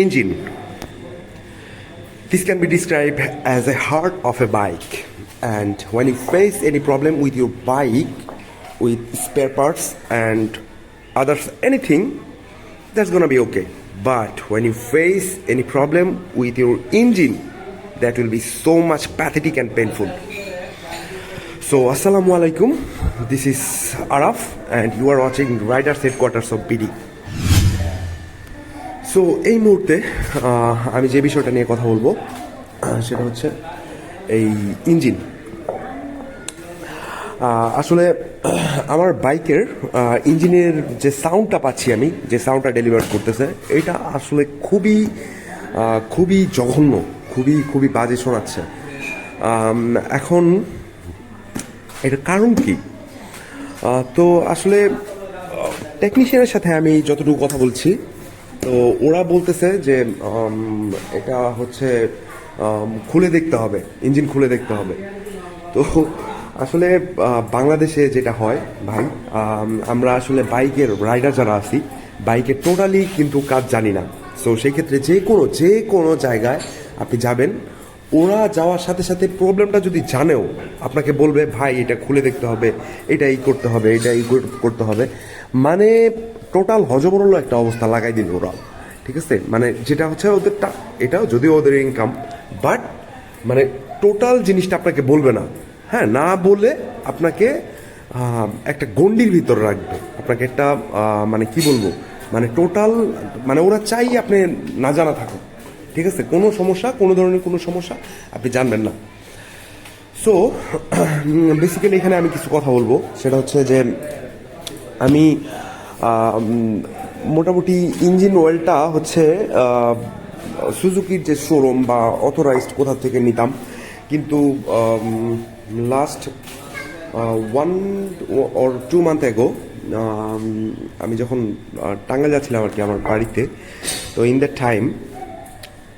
Engine. This can be described as a heart of a bike. And when you face any problem with your bike, with spare parts and others, anything, that's gonna be okay. But when you face any problem with your engine, that will be so much pathetic and painful. So, Assalamu alaikum. This is Araf, and you are watching Riders Headquarters of BD. So এই মুহূর্তে আমি যে বিষয়টা নিয়ে কথা বলবো সেটা হচ্ছে এই ইঞ্জিন। আসলে আমার বাইকের ইঞ্জিনের যে সাউন্ডটা পাচ্ছি, আমি যে সাউন্ডটা ডেলিভার করতেছে, এটা আসলে খুবই জঘন্য, খুবই বাজে শোনাচ্ছে। এখন এটার কারণ কি? তো আসলে টেকনিশিয়ানের সাথে আমি যতটুকু কথা বলছি, তো ওরা বলতেছে যে এটা হচ্ছে খুলে দেখতে হবে, ইঞ্জিন খুলে দেখতে হবে। তো আসলে বাংলাদেশে যেটা হয় ভাই, আমরা আসলে বাইকের রাইডার যারা আছি, বাইকের টোটালি কিন্তু কাজ জানি না। সো সেই ক্ষেত্রে যে কোনো জায়গায় আপনি যাবেন, ওরা যাওয়ার সাথে সাথে প্রবলেমটা যদি জানেও আপনাকে বলবে ভাই এটা খুলে দেখতে হবে, এটা এই করতে হবে, এটা এই করতে হবে, মানে টোটাল হজবরল একটা অবস্থা লাগাই দিল ওরা। ঠিক আছে, মানে যেটা হচ্ছে ওদেরটা, এটাও যদিও ওদের ইনকাম, বাট মানে টোটাল জিনিসটা আপনাকে বলবে না। হ্যাঁ, না বলে আপনাকে একটা গণ্ডির ভিতর রাখবে, আপনাকে একটা মানে কি বলবো, মানে টোটাল, মানে ওরা চাই আপনি না জানা থাকুন। ঠিক আছে, কোনো ধরনের কোনো সমস্যা আপনি জানবেন না। সো বেসিক্যালি এখানে আমি কিছু কথা বলবো, সেটা হচ্ছে যে আমি মোটামুটি ইঞ্জিন অয়েলটা হচ্ছে সুজুকির যে শোরুম বা অথরাইজড কোথা থেকে নিতাম, কিন্তু লাস্ট 1 or 2 month ago আমি যখন টাঙ্গাইল যাচ্ছিলাম আর কি আমার বাড়িতে, তো ইন দ্যাট টাইম,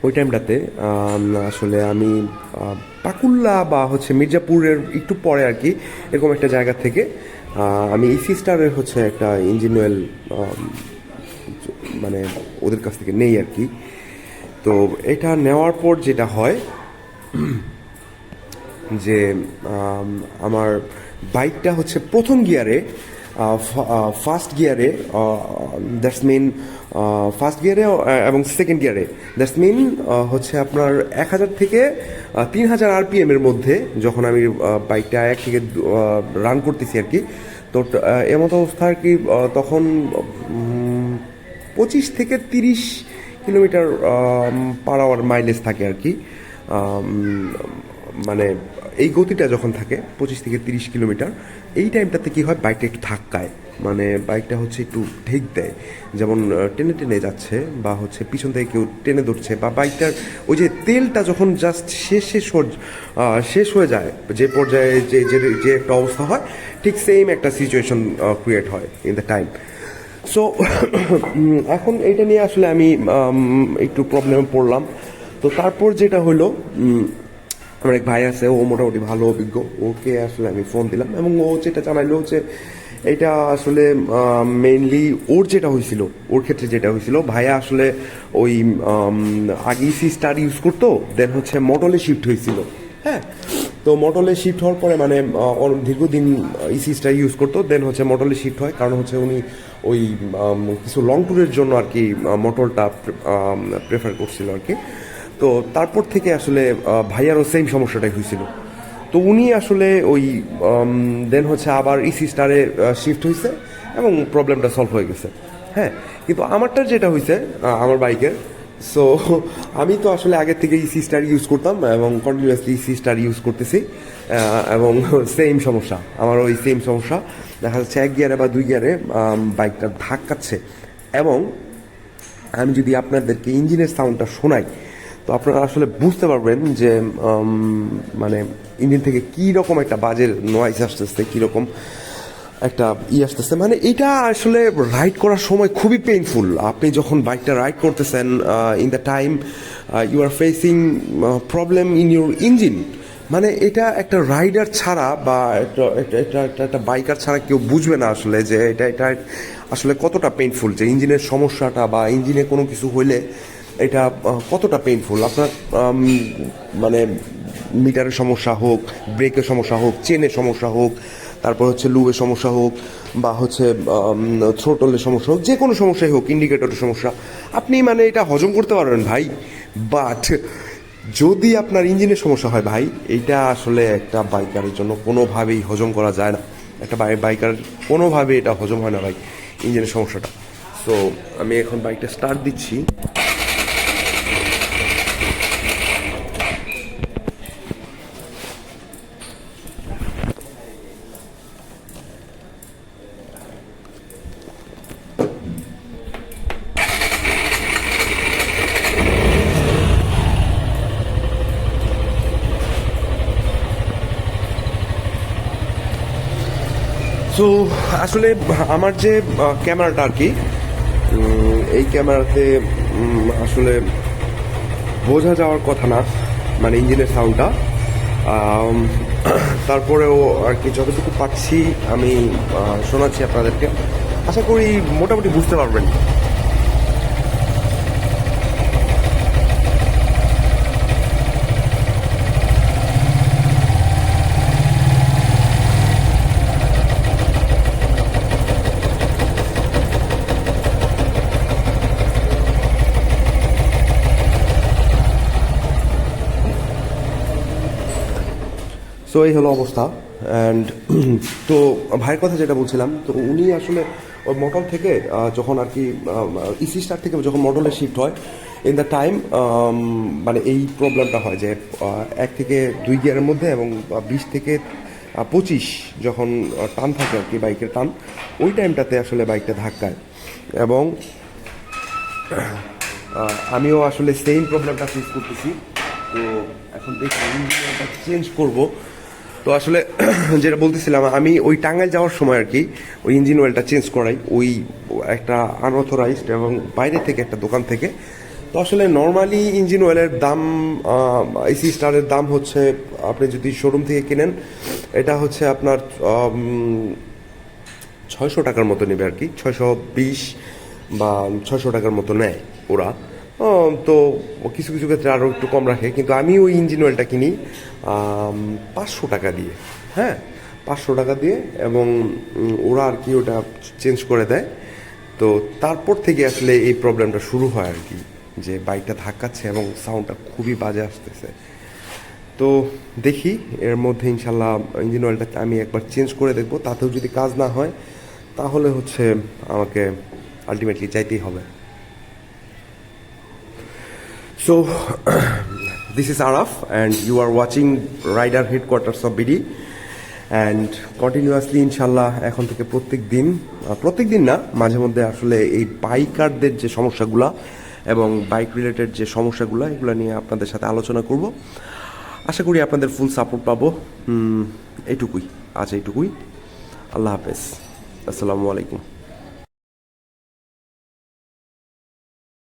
ওই টাইমটাতে আসলে আমি পাকুল্লা বা হচ্ছে মির্জাপুরের একটু পরে আর কি, এরকম একটা জায়গা থেকে আমি ইসি স্টারের হচ্ছে একটা ইঞ্জিন অয়েল মানে ওদের কাছ থেকে নেই আর কি। তো এটা নেওয়ার পর যেটা হয় যে আমার বাইকটা হচ্ছে প্রথম গিয়ারে, ফার্স্ট গিয়ারে, দ্যাটস মিন ফার্স্ট গিয়ারে এবং সেকেন্ড গিয়ারে, দ্যাটস মিন হচ্ছে আপনার 1000 থেকে 3000 RPM এর মধ্যে যখন আমি বাইকটা 1 থেকে রান করতেছি আর কি। তো এমতো অবস্থা আর কি, তখন 25 থেকে 30 কিলোমিটার পার আওয়ার মাইলেজ থাকে আর কি। মানে এই গতিটা যখন থাকে 25 থেকে 30 কিলোমিটার, এই টাইমটাতে কি হয়, বাইকটা একটু ধাক্কায়, মানে বাইকটা হচ্ছে একটু ঢেক দেয়, যেমন টেনে যাচ্ছে বা হচ্ছে পিছন থেকে কেউ টেনে ধরছে, বা বাইকটার ওই যে তেলটা যখন জাস্ট শেষ হয়ে যায়, যে পর্যায়ে যে একটা অবস্থা হয়, ঠিক সেম একটা সিচুয়েশন ক্রিয়েট হয় ইন দ্য টাইম। সো এখন এইটা নিয়ে আসলে আমি একটু প্রবলেমে পড়লাম। তো তারপর যেটা হলো, আমার এক ভাই আছে, ও মোটামুটি ভালো অভিজ্ঞ, ওকে আসলে আমি ফোন দিলাম এবং ও যেটা জানাইলো যে এটা আসলে মেইনলি ওর ক্ষেত্রে যেটা হয়েছিল, ভাইয়া আসলে ওই আগে ইসি স্টার ইউজ করতো, দেন হচ্ছে মডেলে শিফট হয়েছিল। হ্যাঁ, তো মডেলে শিফট হওয়ার পরে মানে দীর্ঘদিন ইসি স্টার ইউজ করতো, দেন হচ্ছে মডেলে শিফট হয়, কারণ হচ্ছে উনি ওই কিছু লং ট্যুরের জন্য আর কি মোটরটা প্রেফার করছিল আর কি। তো তারপর থেকে আসলে ভাইয়ারও সেম সমস্যাটাই হয়েছিল। তো উনি আসলে ওই দেন হচ্ছে আবার ইসি স্টারে শিফট হয়েছে এবং প্রবলেমটা সলভ হয়ে গেছে। হ্যাঁ, কিন্তু আমারটার যেটা হয়েছে আমার বাইকের, সো আমি তো আসলে আগের থেকে ইসি স্টার ইউজ করতাম এবং কন্টিনিউয়াসলি ইসি স্টার ইউজ করতেছি, এবং সেম সমস্যা, আমার ওই সেম সমস্যা দেখা যাচ্ছে 1 গিয়ারে বা 2 গিয়ারে বাইকটা ধাক্কাচ্ছে। এবং আমি যদি আপনাদেরকে ইঞ্জিনের সাউন্ডটা শোনাই, তো আপনারা আসলে বুঝতে পারবেন যে মানে ইঞ্জিন থেকে কী রকম একটা বাজে নয়েজ আসতেছে, কীরকম একটা আসতেছে। মানে এটা আসলে রাইড করার সময় খুবই পেইনফুল। আপনি যখন বাইকটা রাইড করতেছেন, in the time you are facing problem in your engine, মানে এটা একটা রাইডার ছাড়া বা একটা বাইকার ছাড়া কেউ বুঝবে না আসলে যে এটা আসলে কতটা পেইনফুল, যে ইঞ্জিনের সমস্যাটা বা ইঞ্জিনে কোনো কিছু হইলে এটা কতটা পেইনফুল আপনার মানে মিটারের সমস্যা হোক, ব্রেকের সমস্যা হোক, চেনের সমস্যা হোক, তারপর হচ্ছে লুবের সমস্যা হোক, বা হচ্ছে থ্রোটলের সমস্যা হোক, যে কোনো সমস্যাই হোক, ইন্ডিকেটরের সমস্যা, আপনি মানে এটা হজম করতে পারবেন ভাই। বাট যদি আপনার ইঞ্জিনের সমস্যা হয় ভাই, এইটা আসলে একটা বাইকারের জন্য কোনোভাবেই হজম করা যায় না। একটা বাইকার কোনোভাবে এটা হজম হয় না ভাই, ইঞ্জিনের সমস্যাটা। সো আমি এখন বাইকটা স্টার্ট দিচ্ছি। সো আসলে আমার যে ক্যামেরাটা আর কি, এই ক্যামেরাতে আসলে বোঝা যাওয়ার কথা না, মানে ইঞ্জিনের সাউন্ডটা। আম, তারপরেও আর কি যতটুকু পাচ্ছি আমি শোনাচ্ছি আপনাদেরকে, আশা করি মোটামুটি বুঝতে পারবেন। সো এই হলো অবস্থা। অ্যান্ড তো ভাইয়ের কথা যেটা বলছিলাম, তো উনি আসলে ওই মডেল থেকে যখন আর কি ইসি স্টার থেকে যখন মডেলে শিফট হয়, ইন দ্য টাইম মানে এই প্রবলেমটা হয় যে 1 থেকে 2 গিয়ারের মধ্যে এবং 20 থেকে 25 যখন টান থাকে আর কি, বাইকের টান, ওই টাইমটাতে আসলে বাইকটা ধাক্কায়। এবং আমিও আসলে সেম প্রবলেমটা ফেস করতেছি। তো এখন দেখি ইঞ্জিনটা চেঞ্জ করব। তো আসলে যেটা বলতেছিলাম, আমি ওই টাঙ্গাইল যাওয়ার সময় আর কি ওই ইঞ্জিন অয়েলটা চেঞ্জ করাই, ওই একটা আনঅথরাইজড এবং বাইরে থেকে একটা দোকান থেকে। তো আসলে নর্মালি ইঞ্জিন অয়েলের দাম, এসি স্টারের দাম হচ্ছে, আপনি যদি শোরুম থেকে কেনেন, এটা হচ্ছে আপনার 600 টাকার মতো নেবে আর কি, 620 বা 600 টাকার মতো নেয় ওরা। তো কিছু কিছু ক্ষেত্রে আরও একটু কম রাখে, কিন্তু আমি ওই ইঞ্জিন অয়েলটা কিনি 500 টাকা দিয়ে। হ্যাঁ, 500 টাকা দিয়ে, এবং ওরা আর কি ওটা চেঞ্জ করে দেয়। তো তারপর থেকে আসলে এই প্রবলেমটা শুরু হয় আর কি, যে বাইকটা ধাক্কাচ্ছে এবং সাউন্ডটা খুবই বাজে আসতেছে। তো দেখি এর মধ্যে ইনশাল্লাহ ইঞ্জিন অয়েলটা আমি একবার চেঞ্জ করে দেখবো, তাতেও যদি কাজ না হয় তাহলে হচ্ছে আমাকে আলটিমেটলি চাইতেই হবে। So, this is Araf, and you are watching Rider Headquarters of BD. And continuously ইনশাল্লাহ এখন থেকে প্রত্যেক দিন না, মাঝে মধ্যে আসলে এই বাইকারদের যে সমস্যাগুলা এবং বাইক রিলেটেড যে সমস্যাগুলো, এগুলো নিয়ে আপনাদের সাথে আলোচনা করব। আশা করি আপনাদের ফুল সাপোর্ট পাবো। এইটুকুই, আজ এইটুকুই। আল্লাহ হাফেজ, আসসালামু আলাইকুম।